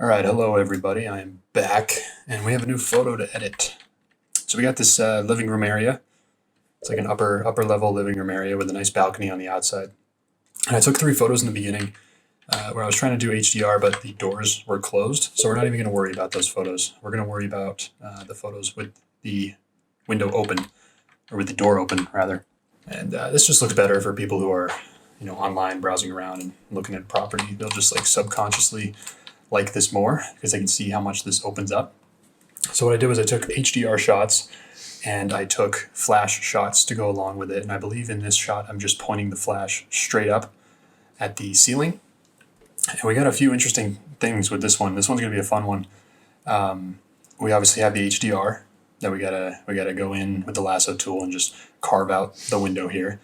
All right, hello everybody. I am back, and we have a new photo to edit. So we got this living room area. It's like an upper level living room area with a nice balcony on the outside. And I took 3 photos in the beginning where I was trying to do HDR, but the doors were closed. So we're not even going to worry about those photos. We're going to worry about the photos with the window open, or with the door open rather. And this just looks better for people who are, online browsing around and looking at property. They'll just like subconsciously like this more because they can see how much this opens up. So what I did was I took HDR shots and I took flash shots to go along with it. And I believe in this shot, I'm just pointing the flash straight up at the ceiling. And we got a few interesting things with this one. This one's gonna be a fun one. We obviously have the HDR that we gotta go in with the lasso tool and just carve out the window here.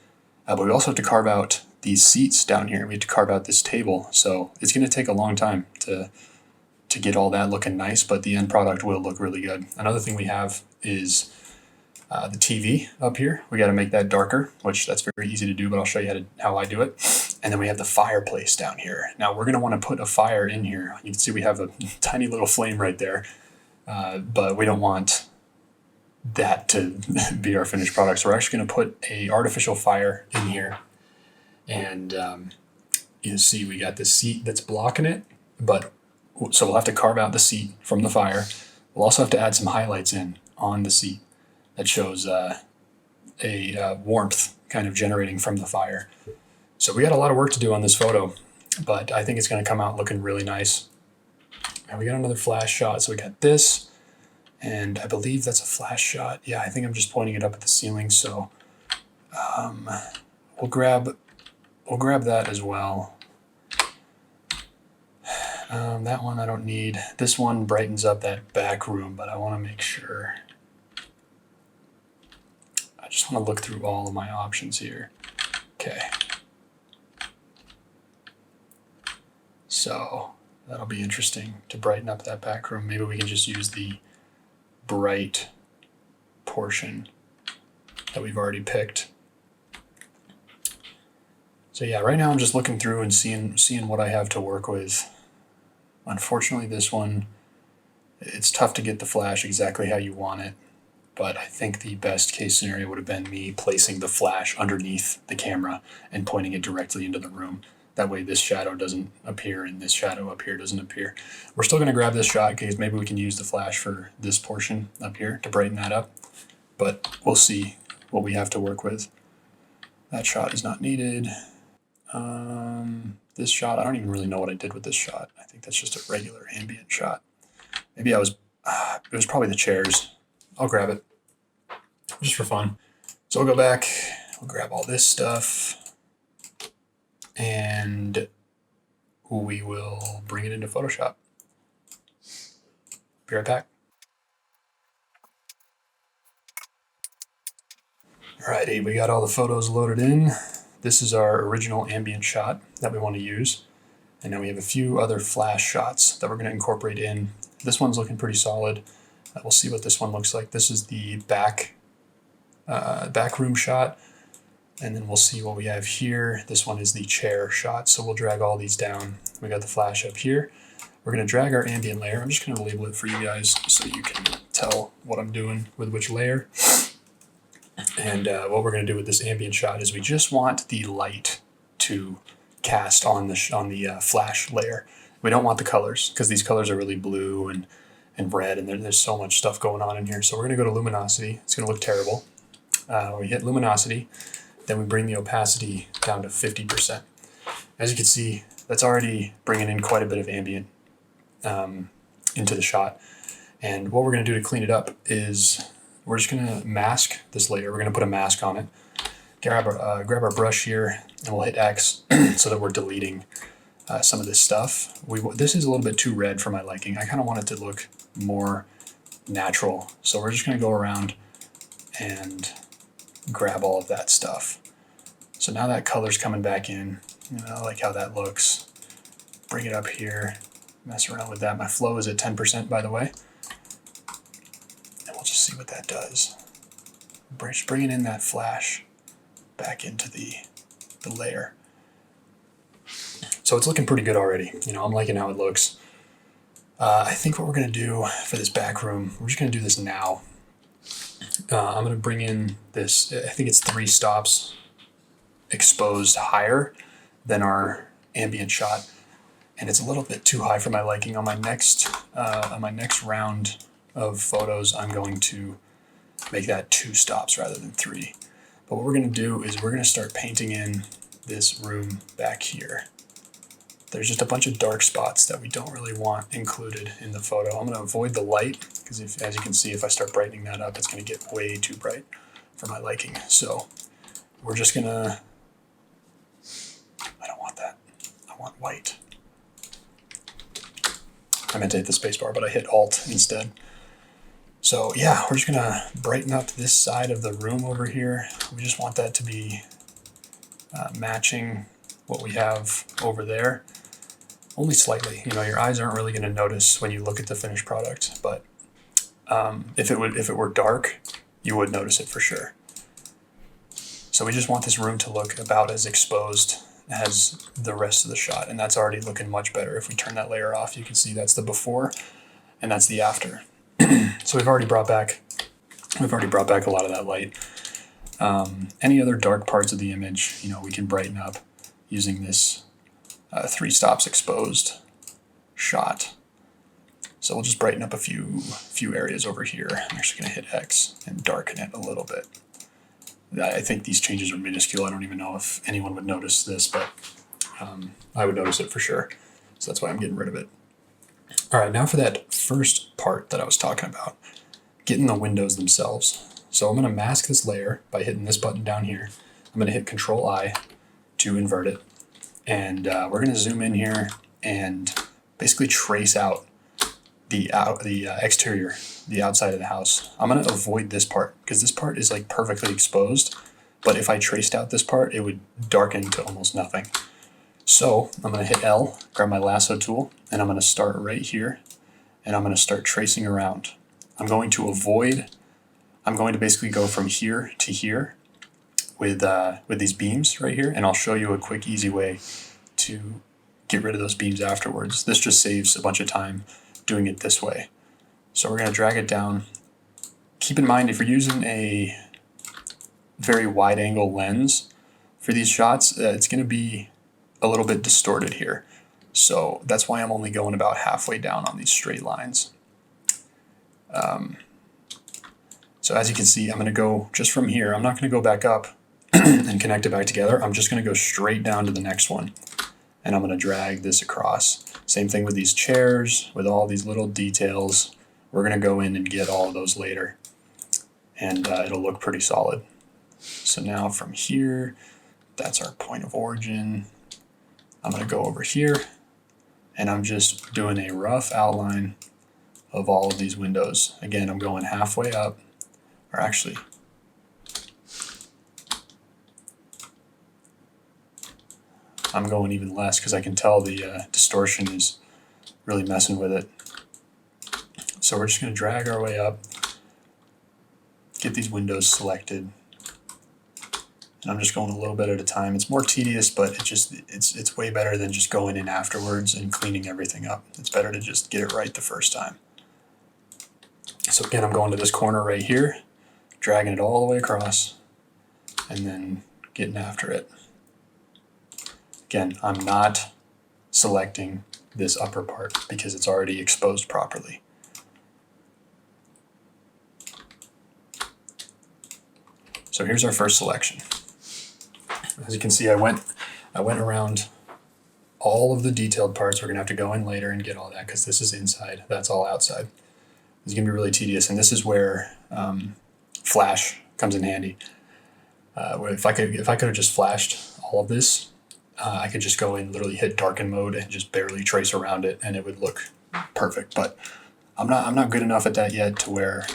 But we also have to carve out these seats down here. We have to carve out this table. So it's going to take a long time to get all that looking nice, but the end product will look really good. Another thing we have is the TV up here. We got to make that darker, which that's very easy to do, but I'll show you how I do it. And then we have the fireplace down here. Now we're going to want to put a fire in here. You can see we have a tiny little flame right there, but we don't want that to be our finished product. So we're actually going to put a artificial fire in here. And you see we got this seat that's blocking it, so we'll have to carve out the seat from the fire. We'll also have to add some highlights in on the seat that shows a warmth kind of generating from the fire. So we got a lot of work to do on this photo, but I think it's going to come out looking really nice. And we got another flash shot. So we got this, and I believe that's a flash shot. Yeah, I think I'm just pointing it up at the ceiling. So we'll grab that as well. That one I don't need. This one brightens up that back room, but I want to make sure. I just want to look through all of my options here. Okay. So that'll be interesting to brighten up that back room. Maybe we can just use the bright portion that we've already picked. So yeah, right now I'm just looking through and seeing what I have to work with. Unfortunately, this one, it's tough to get the flash exactly how you want it, but I think the best case scenario would have been me placing the flash underneath the camera and pointing it directly into the room. That way this shadow doesn't appear and this shadow up here doesn't appear. We're still gonna grab this shot because maybe we can use the flash for this portion up here to brighten that up, but we'll see what we have to work with. That shot is not needed. This shot, I don't even really know what I did with this shot. I think that's just a regular ambient shot. Maybe it was probably the chairs. I'll grab it just for fun. So we'll go back, we'll grab all this stuff, and we will bring it into Photoshop. Be right back. Alrighty, we got all the photos loaded in. This is our original ambient shot that we want to use. And now we have a few other flash shots that we're going to incorporate in. This one's looking pretty solid. We'll see what this one looks like. This is the back room shot. And then we'll see what we have here. This one is the chair shot. So we'll drag all these down. We got the flash up here. We're going to drag our ambient layer. I'm just going to label it for you guys so you can tell what I'm doing with which layer. And what we're going to do with this ambient shot is we just want the light to cast on the flash layer. We don't want the colors because these colors are really blue and red, and there's so much stuff going on in here. So we're going to go to luminosity. It's going to look terrible. We hit luminosity, then we bring the opacity down to 50%. As you can see, that's already bringing in quite a bit of ambient into the shot. And what we're going to do to clean it up is we're just going to mask this layer. We're going to put a mask on it. Grab our brush here, and we'll hit X so that we're deleting some of this stuff. This is a little bit too red for my liking. I kind of want it to look more natural. So we're just going to go around and grab all of that stuff. So now that color's coming back in. I like how that looks. Bring it up here, mess around with that. My flow is at 10%, by the way. See what that does. Just bringing in that flash back into the layer. So it's looking pretty good already. I'm liking how it looks. I think what we're going to do for this back room, we're just going to do this now. I'm going to bring in this, I think it's 3 stops exposed higher than our ambient shot. And it's a little bit too high for my liking. On my next round of photos, I'm going to make that 2 stops rather than 3. But what we're going to do is we're going to start painting in this room back here. There's just a bunch of dark spots that we don't really want included in the photo. I'm going to avoid the light because, as you can see, if I start brightening that up, it's going to get way too bright for my liking. So we're just going to, I don't want that. I want white. I meant to hit the spacebar, but I hit Alt instead. So yeah, we're just going to brighten up this side of the room over here. We just want that to be matching what we have over there. Only slightly. You know, your eyes aren't really going to notice when you look at the finished product, but if it were dark, you would notice it for sure. So we just want this room to look about as exposed as the rest of the shot, and that's already looking much better. If we turn that layer off, you can see that's the before and that's the after. So we've already brought back a lot of that light. Any other dark parts of the image, you know, we can brighten up using this 3 stops exposed shot. So we'll just brighten up a few areas over here. I'm actually going to hit X and darken it a little bit. I think these changes are minuscule. I don't even know if anyone would notice this, but I would notice it for sure. So that's why I'm getting rid of it. All right, now for that first part that I was talking about, getting the windows themselves. So I'm going to mask this layer by hitting this button down here. I'm going to hit Control-I to invert it. And we're going to zoom in here and basically trace out the exterior, the outside of the house. I'm going to avoid this part because this part is like perfectly exposed. But if I traced out this part, it would darken to almost nothing. So I'm going to hit L, grab my lasso tool, and I'm going to start right here. And I'm going to start tracing around. I'm going to basically go from here to here with these beams right here, and I'll show you a quick, easy way to get rid of those beams afterwards. This just saves a bunch of time doing it this way. So we're going to drag it down. Keep in mind, if you're using a very wide angle lens for these shots, it's going to be a little bit distorted here. So that's why I'm only going about halfway down on these straight lines. So as you can see, I'm going to go just from here. I'm not going to go back up and connect it back together. I'm just going to go straight down to the next one. And I'm going to drag this across. Same thing with these chairs, with all these little details. We're going to go in and get all of those later. And it'll look pretty solid. So now from here, that's our point of origin. I'm going to go over here, and I'm just doing a rough outline of all of these windows. Again, I'm going halfway up, or actually, I'm going even less because I can tell the distortion is really messing with it. So we're just going to drag our way up, get these windows selected, and I'm just going a little bit at a time. It's more tedious, but it's way better than just going in afterwards and cleaning everything up. It's better to just get it right the first time. So again, I'm going to this corner right here, dragging it all the way across, and then getting after it. Again, I'm not selecting this upper part because it's already exposed properly. So here's our first selection. As you can see, I went around all of the detailed parts. We're gonna have to go in later and get all that because this is inside, that's all outside. It's gonna be really tedious, and this is where flash comes in handy. If I could have just flashed all of this, I could just go in, literally hit darken mode and just barely trace around it, and it would look perfect. But I'm not good enough at that yet to where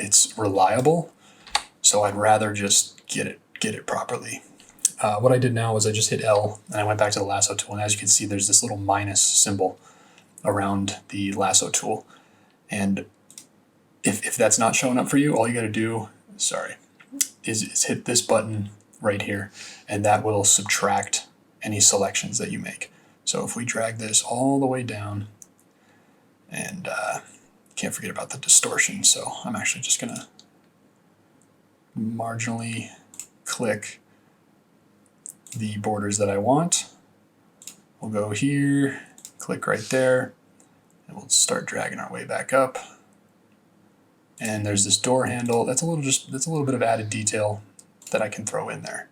it's reliable. So I'd rather just get it properly. What I did now was I just hit L and I went back to the lasso tool, and as you can see, there's this little minus symbol around the lasso tool. And if that's not showing up for you, all you got to do, is hit this button right here, and that will subtract any selections that you make. So if we drag this all the way down, And can't forget about the distortion, so I'm actually just gonna marginally click the borders that I want. We'll go here, click right there, and we'll start dragging our way back up. And there's this door handle. That's a little bit of added detail that I can throw in there.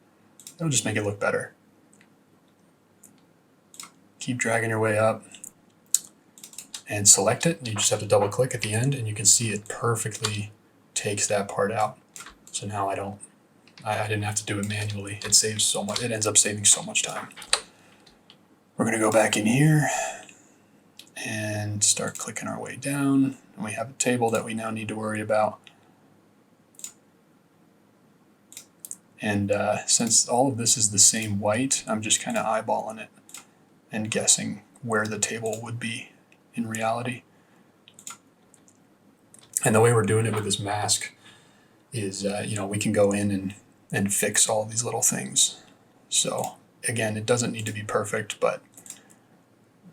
It'll just make it look better. Keep dragging your way up and select it. You just have to double click at the end and you can see it perfectly takes that part out. So now I didn't have to do it manually. It saves so much, it ends up saving so much time. We're gonna go back in here and start clicking our way down. And we have a table that we now need to worry about. And since all of this is the same white, I'm just kind of eyeballing it and guessing where the table would be in reality. And the way we're doing it with this mask is, we can go in and fix all these little things. So again, it doesn't need to be perfect, but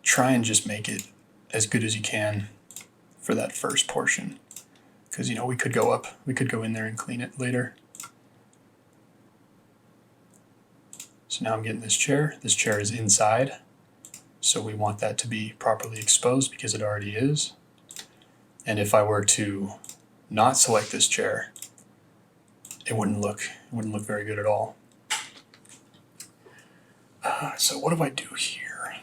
try and just make it as good as you can for that first portion. Because, we could go in there and clean it later. So now I'm getting this chair. This chair is inside, so we want that to be properly exposed because it already is. And if I were to not select this chair, it wouldn't look very good at all. So what do I do here?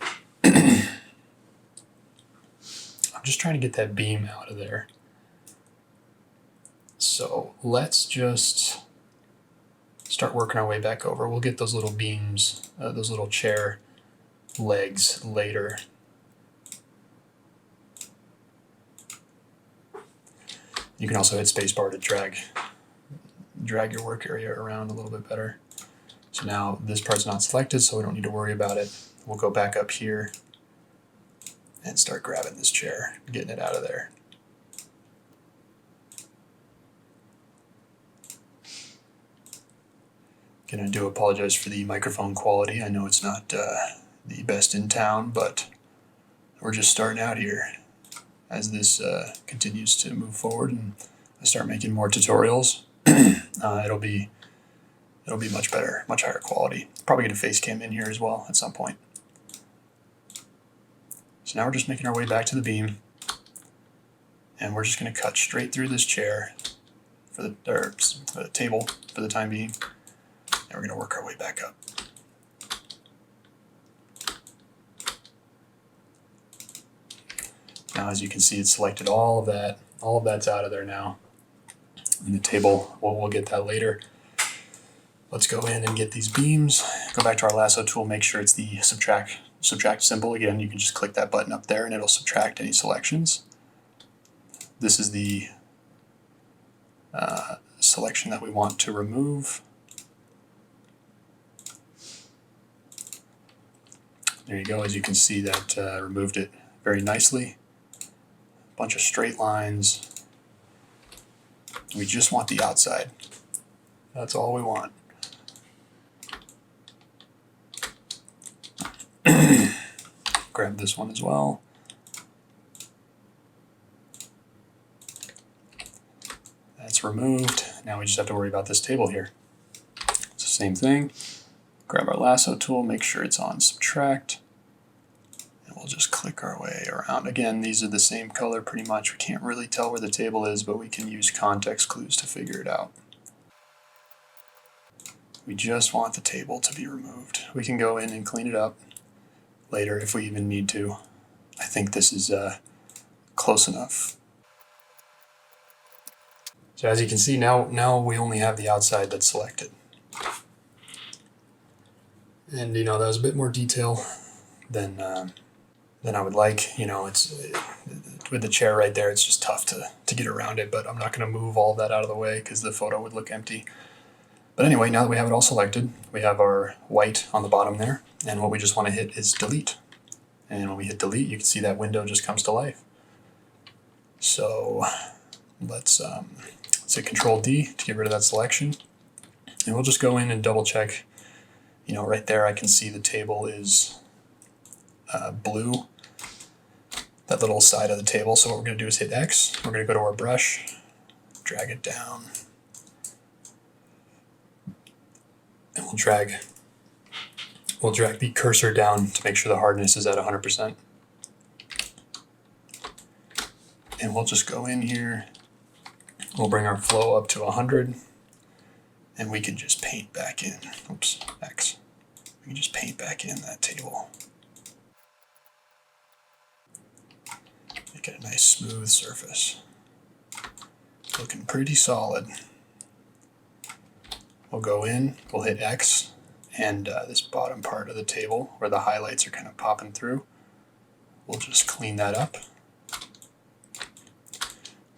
I'm just trying to get that beam out of there. So let's just start working our way back over. We'll get those little beams, those little chair legs later. You can also hit spacebar to drag your work area around a little bit better. So now this part's not selected, so we don't need to worry about it. We'll go back up here and start grabbing this chair, getting it out of there. Again, I do apologize for the microphone quality. I know it's not the best in town, but we're just starting out here. As this continues to move forward and I start making more tutorials, it'll be much better, much higher quality. Probably get a face cam in here as well at some point. So now we're just making our way back to the beam, and we're just going to cut straight through this chair for the table for the time being, and we're going to work our way back up. Now, as you can see, it's selected all of that. All of that's out of there now. And the table, we'll get that later. Let's go in and get these beams. Go back to our lasso tool, make sure it's the subtract symbol. Again, you can just click that button up there and it'll subtract any selections. This is the selection that we want to remove. There you go. As you can see, that removed it very nicely. Bunch of straight lines. We just want the outside. That's all we want. Grab this one as well. That's removed. Now we just have to worry about this table here. It's the same thing. Grab our lasso tool, make sure it's on subtract. We'll just click our way around. Again, these are the same color pretty much. We can't really tell where the table is, but we can use context clues to figure it out. We just want the table to be removed. We can go in and clean it up later if we even need to. I think this is close enough. So as you can see, now we only have the outside that's selected. And that was a bit more detail than I would like. It's with the chair right there, it's just tough to get around it, but I'm not going to move all that out of the way because the photo would look empty. But anyway, now that we have it all selected, we have our white on the bottom there, and what we just want to hit is delete. And when we hit delete, you can see that window just comes to life. So let's hit Control D to get rid of that selection. And we'll just go in and double check. Right there I can see the table is blue. that little side of the table. So what we're going to do is hit X. We're going to go to our brush, drag it down, and we'll drag the cursor down to make sure the hardness is at 100%. And we'll just go in here. We'll bring our flow up to 100, and we can just paint back in. Oops, X. We can just paint back in that table. Make it a nice smooth surface. Looking pretty solid. We'll go in, we'll hit X, and this bottom part of the table where the highlights are kind of popping through, we'll just clean that up.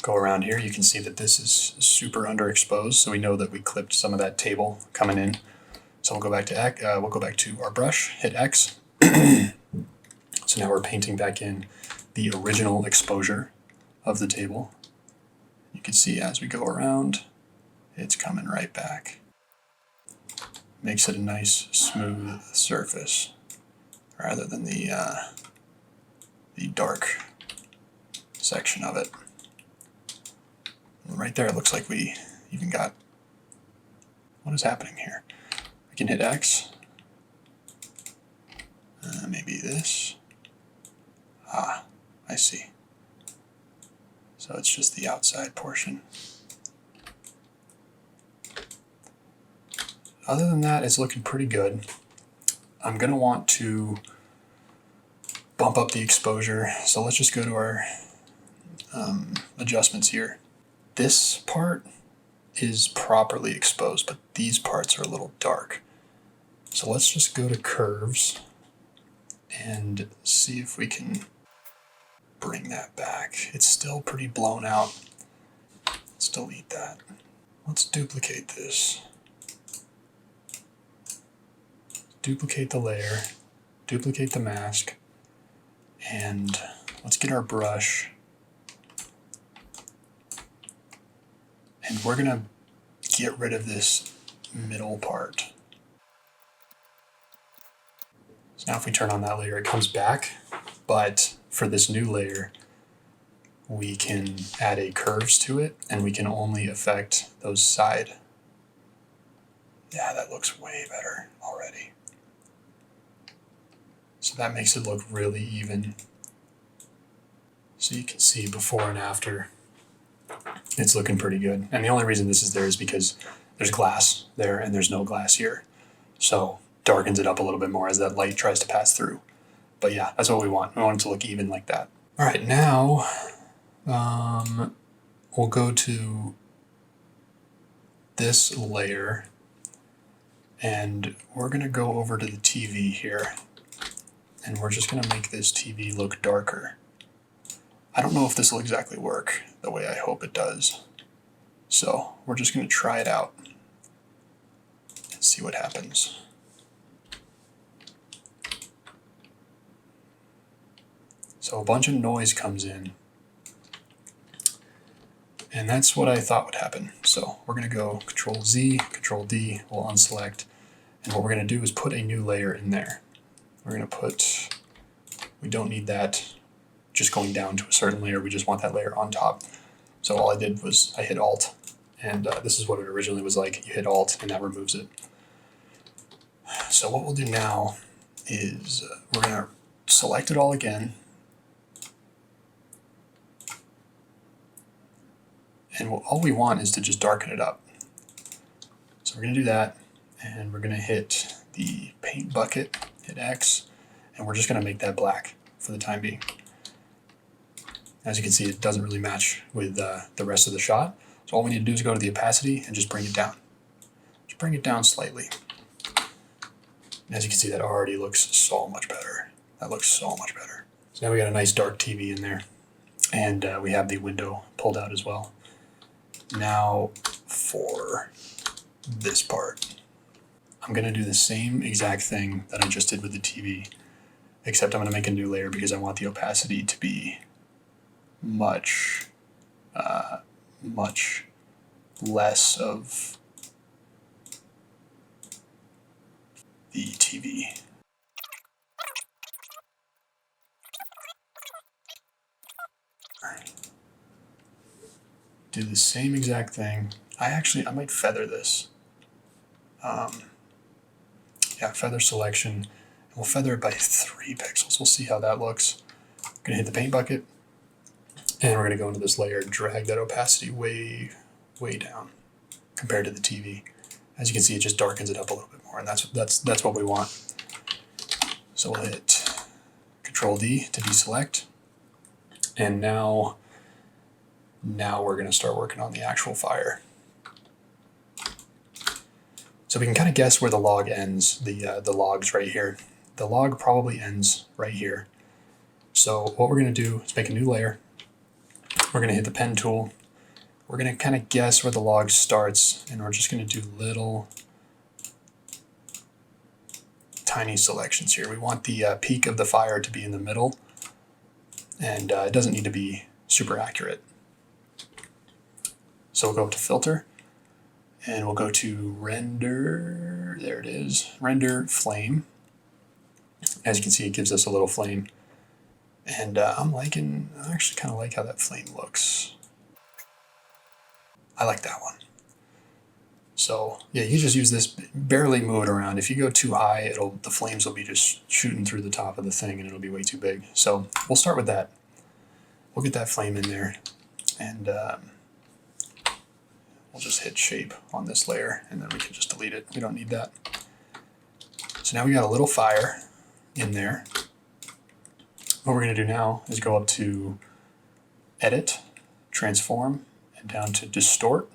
Go around here, you can see that this is super underexposed, so we know that we clipped some of that table coming in. So we'll go back to our brush, hit X. So now we're painting back in the original exposure of the table. You can see as we go around, it's coming right back. Makes it a nice smooth surface rather than the dark section of it. And right there, it looks like we even got, what is happening here? We can hit X. Maybe this. Ah, I see. So it's just the outside portion. Other than that, it's looking pretty good. I'm going to want to bump up the exposure. So let's just go to our adjustments here. This part is properly exposed, but these parts are a little dark. So let's just go to curves and see if we can bring that back. It's still pretty blown out. Let's delete that. Let's duplicate this. Duplicate the layer, duplicate the mask, and let's get our brush. And we're gonna get rid of this middle part. So now if we turn on that layer, it comes back, but for this new layer, we can add a curves to it, and we can only affect those side. Yeah, that looks way better already. So that makes it look really even. So you can see before and after. It's looking pretty good. And the only reason this is there is because there's glass there and there's no glass here. So darkens it up a little bit more as that light tries to pass through. But yeah, that's what we want. We want it to look even like that. All right, now we'll go to this layer and we're gonna go over to the TV here. And we're just gonna make this TV look darker. I don't know if this will exactly work the way I hope it does. So we're just gonna try it out and see what happens. So a bunch of noise comes in. And that's what I thought would happen. So we're gonna go Control Z, Control D, we'll unselect. And what we're gonna do is put a new layer in there. We're gonna put, we don't need that just going down to a certain layer, we just want that layer on top. So all I did was I hit Alt, and this is what it originally was like. You hit Alt and that removes it. So what we'll do now is we're gonna select it all again. And all we want is to just darken it up. So we're gonna do that, and we're gonna hit the paint bucket, hit X, and we're just gonna make that black for the time being. As you can see, it doesn't really match with the rest of the shot. So all we need to do is go to the opacity and just bring it down. Just bring it down slightly. And as you can see, that already looks so much better. That looks so much better. So now we got a nice dark TV in there, and we have the window pulled out as well. Now for this part, I'm gonna do the same exact thing that I just did with the TV, except I'm gonna make a new layer because I want the opacity to be much less of the TV. do the same exact thing. I might feather this. Yeah, feather selection. And we'll feather it by 3 pixels. We'll see how that looks. I'm gonna hit the paint bucket, and we're gonna go into this layer, drag that opacity way down compared to the TV. As you can see, it just darkens it up a little bit more, and that's what we want. So we'll hit Control D to deselect, and now we're going to start working on the actual fire. So we can kind of guess where the log ends. The log's right here. The log probably ends right here. So what we're going to do is make a new layer. We're going to hit the pen tool. We're going to kind of guess where the log starts, and we're just going to do little tiny selections here. We want the peak of the fire to be in the middle, and it doesn't need to be super accurate. So we'll go up to filter, and we'll go to render, there it is, render flame. As you can see, it gives us a little flame, and I actually kind of like how that flame looks. I like that one. So yeah, you just use this, barely move it around. If you go too high, the flames will be just shooting through the top of the thing, and it'll be way too big. So we'll start with that. We'll get that flame in there, and we'll just hit shape on this layer, and then we can just delete it. We don't need that. So now we got a little fire in there. What we're going to do now is go up to Edit, Transform, and down to Distort,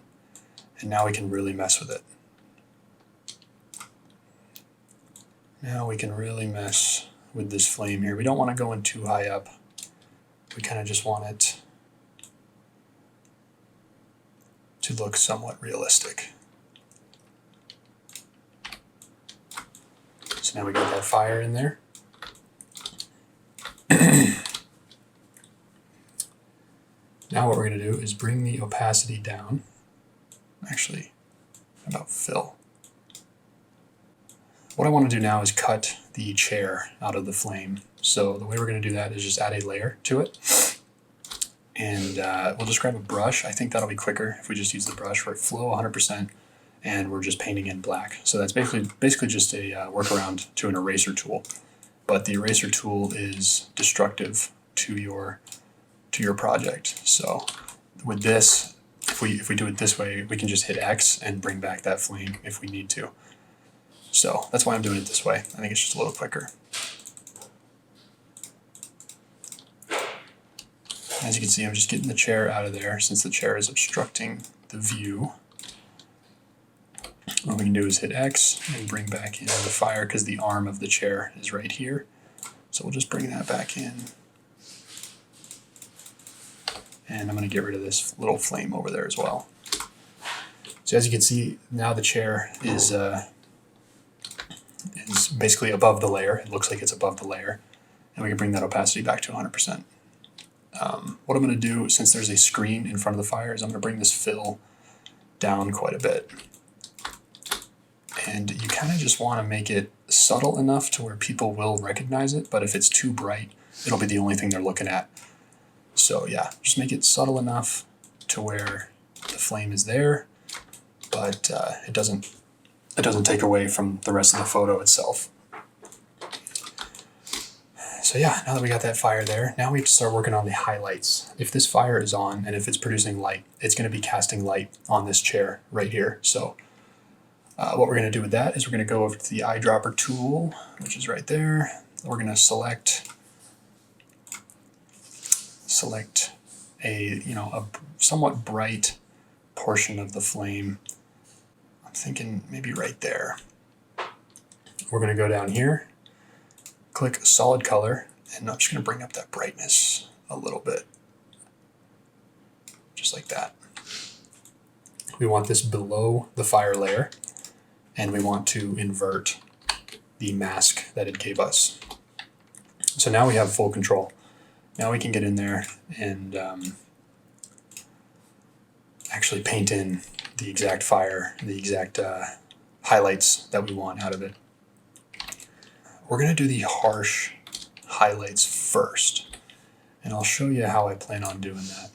and now we can really mess with it. Now we can really mess with this flame here. We don't want to go in too high up. We kind of just want it to look somewhat realistic. So now we got that fire in there. Now what we're going to do is bring the opacity down. Actually, how about fill? What I want to do now is cut the chair out of the flame. So the way we're going to do that is just add a layer to it. And we'll just grab a brush. I think that'll be quicker if we just use the brush for flow 100%, and we're just painting in black. So that's basically just a workaround to an eraser tool. But the eraser tool is destructive to your project. So with this, if we do it this way, we can just hit X and bring back that flame if we need to. So that's why I'm doing it this way. I think it's just a little quicker. As you can see, I'm just getting the chair out of there since the chair is obstructing the view. What we can do is hit X and bring back in the fire because the arm of the chair is right here. So we'll just bring that back in. And I'm going to get rid of this little flame over there as well. So as you can see, now the chair is basically above the layer. It looks like it's above the layer. And we can bring that opacity back to 100%. What I'm going to do, since there's a screen in front of the fire, is I'm going to bring this fill down quite a bit. And you kind of just want to make it subtle enough to where people will recognize it, but if it's too bright, it'll be the only thing they're looking at. So yeah, just make it subtle enough to where the flame is there, but it doesn't take away from the rest of the photo itself. So yeah, now that we got that fire there, now we have to start working on the highlights. If this fire is on and if it's producing light, it's going to be casting light on this chair right here. So what we're going to do with that is we're going to go over to the eyedropper tool, which is right there. We're going to select a somewhat bright portion of the flame. I'm thinking maybe right there. We're going to go down here, click solid color, and I'm just going to bring up that brightness a little bit, just like that. We want this below the fire layer, and we want to invert the mask that it gave us. So now we have full control. Now we can get in there and actually paint in the exact fire, the exact highlights that we want out of it. We're going to do the harsh highlights first, and I'll show you how I plan on doing that.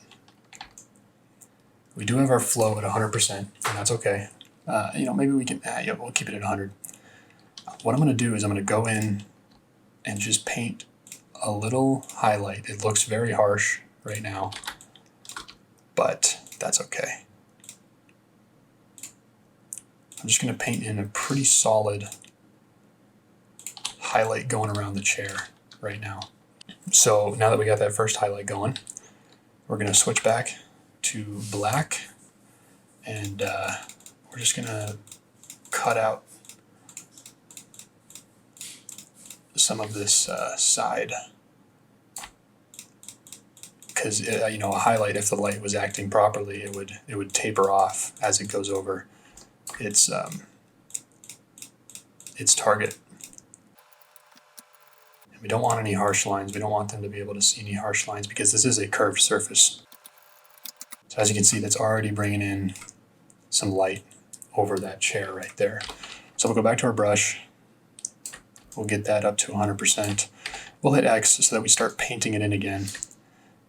We do have our flow at 100%, and that's okay. Maybe we can, we'll keep it at 100. What I'm going to do is I'm going to go in and just paint a little highlight. It looks very harsh right now, but that's okay. I'm just going to paint in a pretty solid highlight going around the chair right now. So now that we got that first highlight going, we're going to switch back to black, and we're just going to cut out some of this side, because a highlight, if the light was acting properly, it would taper off as it goes over its target. And we don't want any harsh lines. We don't want them to be able to see any harsh lines because this is a curved surface. So as you can see, that's already bringing in some light over that chair right there. So we'll go back to our brush. We'll get that up to 100%. We'll hit X so that we start painting it in again.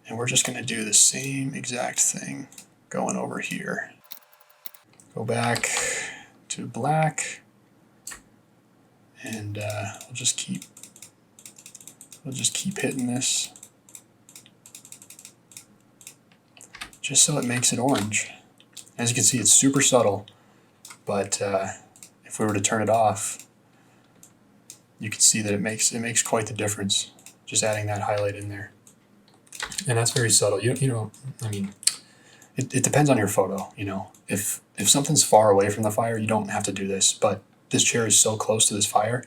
And we're just going to do the same exact thing going over here. Go back to black, and we'll just keep hitting this just so it makes it orange. As you can see, it's super subtle, but if we were to turn it off, you can see that it makes quite the difference just adding that highlight in there. And that's very subtle. It depends on your photo. If something's far away from the fire, you don't have to do this, but this chair is so close to this fire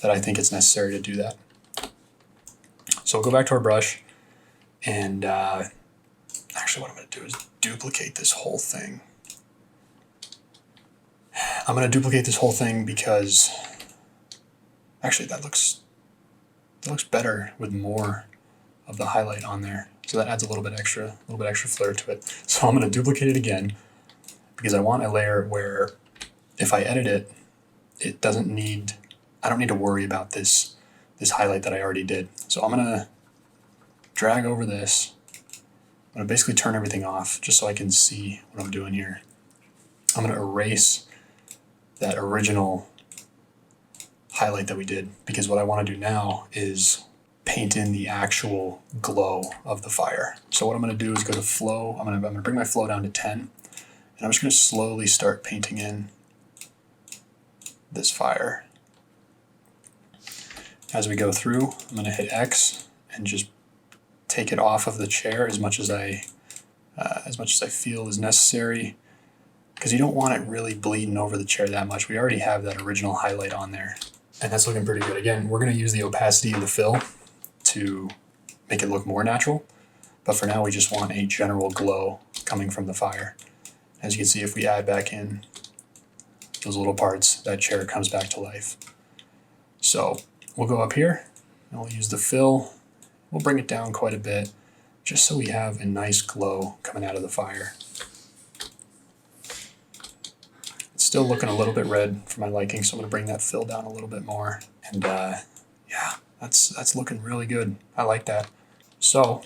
that I think it's necessary to do that. So we'll go back to our brush, and actually what I'm going to do is duplicate this whole thing. I'm going to duplicate this whole thing because actually that looks better with more of the highlight on there. So that adds a little bit extra flair to it. So I'm going to duplicate it again because I want a layer where if I edit it, I don't need to worry about this highlight that I already did. So I'm going to drag over this. I'm going to basically turn everything off just so I can see what I'm doing here. I'm going to erase that original highlight that we did because what I want to do now is paint in the actual glow of the fire. So what I'm going to do is go to flow. I'm going to bring my flow down to 10, and I'm just going to slowly start painting in this fire. As we go through, I'm going to hit X and just take it off of the chair as much as I feel is necessary, because you don't want it really bleeding over the chair that much. We already have that original highlight on there, and that's looking pretty good. Again, we're going to use the opacity of the fill to make it look more natural, but for now we just want a general glow coming from the fire. As you can see, if we add back in those little parts, that chair comes back to life. So we'll go up here and we'll use the fill. We'll bring it down quite a bit just so we have a nice glow coming out of the fire. It's still looking a little bit red for my liking, so I'm going to bring that fill down a little bit more. And yeah, that's looking really good. I like that. So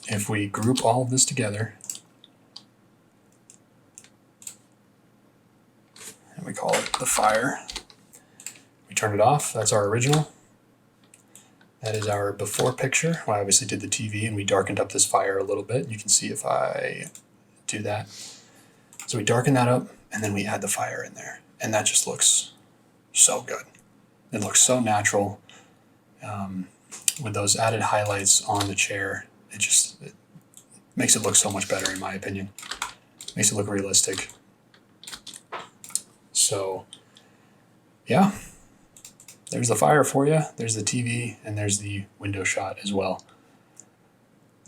if we group all of this together, and we call it the fire, we turn it off. That's our original. That is our before picture. Well, I obviously did the TV and we darkened up this fire a little bit. You can see if I do that. So we darken that up and then we add the fire in there. And that just looks so good. It looks so natural. With those added highlights on the chair, it makes it look so much better in my opinion. Makes it look realistic. So, yeah. There's the fire for you, there's the TV, and there's the window shot as well.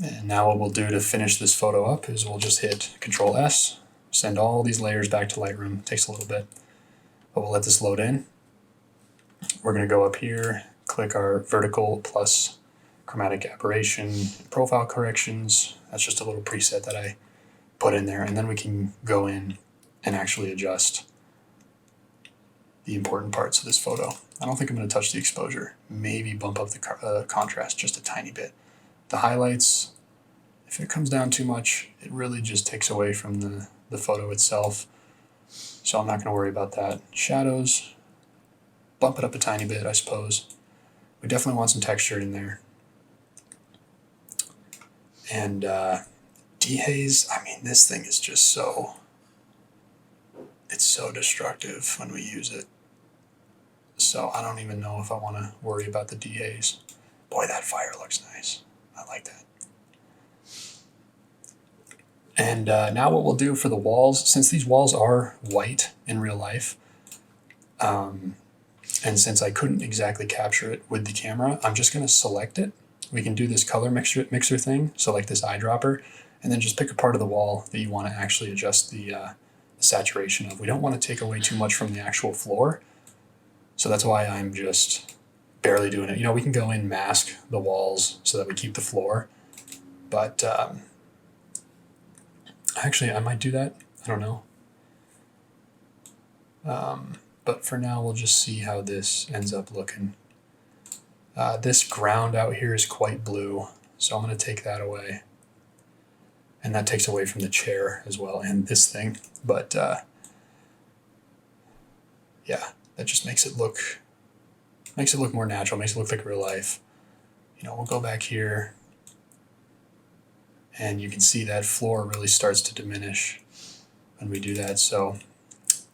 And now what we'll do to finish this photo up is we'll just hit Control S, send all these layers back to Lightroom. It takes a little bit, but we'll let this load in. We're going to go up here, click our vertical plus chromatic aberration, profile corrections. That's just a little preset that I put in there, and then we can go in and actually adjust the important parts of this photo. I don't think I'm going to touch the exposure. Maybe bump up the contrast just a tiny bit. The highlights, If it comes down too much, it really just takes away from the photo itself. So I'm not going to worry about that. Shadows, bump it up a tiny bit, I suppose. We definitely want some texture in there. And dehaze, I mean, this thing is just so, it's so destructive when we use it. So I don't even know if I want to worry about the dehaze. Boy, that fire looks nice. I like that. And now what we'll do for the walls, since these walls are white in real life, and since I couldn't exactly capture it with the camera, I'm just going to select it. We can do this color mixer thing, select this eyedropper, and then just pick a part of the wall that you want to actually adjust the saturation of. We don't want to take away too much from the actual floor, so that's why I'm just barely doing it. You know, we can go in, mask the walls so that we keep the floor, but actually I might do that. I don't know. But for now, we'll just see how this ends up looking. This ground out here is quite blue, so I'm going to take that away. And that takes away from the chair as well, and this thing. But yeah, that just makes it look more natural, makes it look like real life. You know, we'll go back here, and you can see that floor really starts to diminish when we do that. So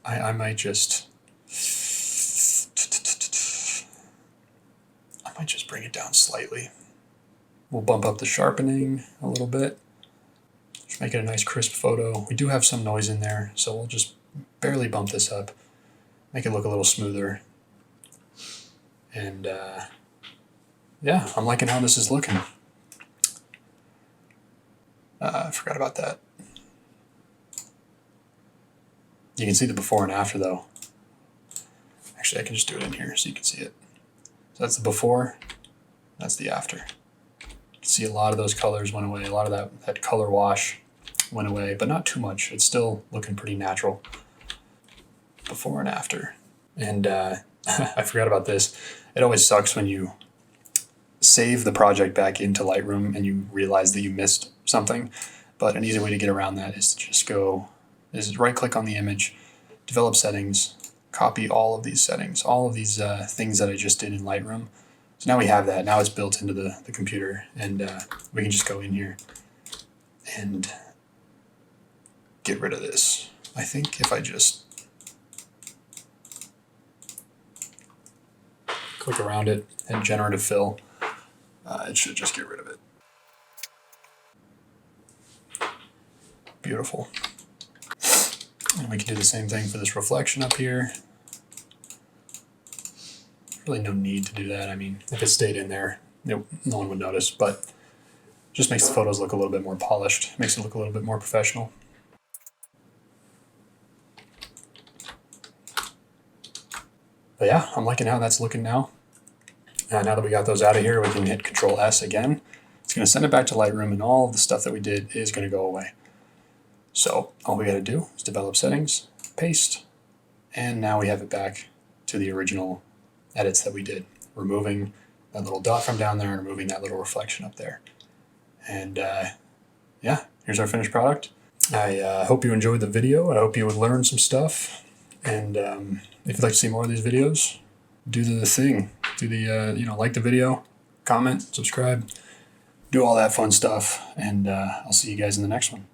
I might just bring it down slightly. We'll bump up the sharpening a little bit. Just make it a nice crisp photo. We do have some noise in there, so we'll just barely bump this up. Make it look a little smoother. And yeah, I'm liking how this is looking. I forgot about that. You can see the before and after though. Actually, I can just do it in here so you can see it. So that's the before, that's the after. You can see a lot of those colors went away, a lot of that color wash went away, but not too much. It's still looking pretty natural. Before and after. And I forgot about this. It always sucks when you save the project back into Lightroom and you realize that you missed something. But an easy way to get around that is to just right click on the image, develop settings, copy all of these settings, all of these things that I just did in Lightroom. So now we have that. Now it's built into the computer, and we can just go in here and get rid of this. I think if I just click around it and generative fill, it should just get rid of it. Beautiful. And we can do the same thing for this reflection up here. Really no need to do that. I mean, if it stayed in there, no one would notice, but just makes the photos look a little bit more polished, makes it look a little bit more professional. But yeah, I'm liking how that's looking now. Now that we got those out of here, we can hit Control S again. It's going to send it back to Lightroom, and all of the stuff that we did is going to go away. So all we got to do is develop settings, paste, and now we have it back to the original edits that we did, removing that little dot from down there and removing that little reflection up there. And yeah, here's our finished product. I hope you enjoyed the video. I hope you would learn some stuff. And if you'd like to see more of these videos, do the thing. Do the, like the video, comment, subscribe, do all that fun stuff. And I'll see you guys in the next one.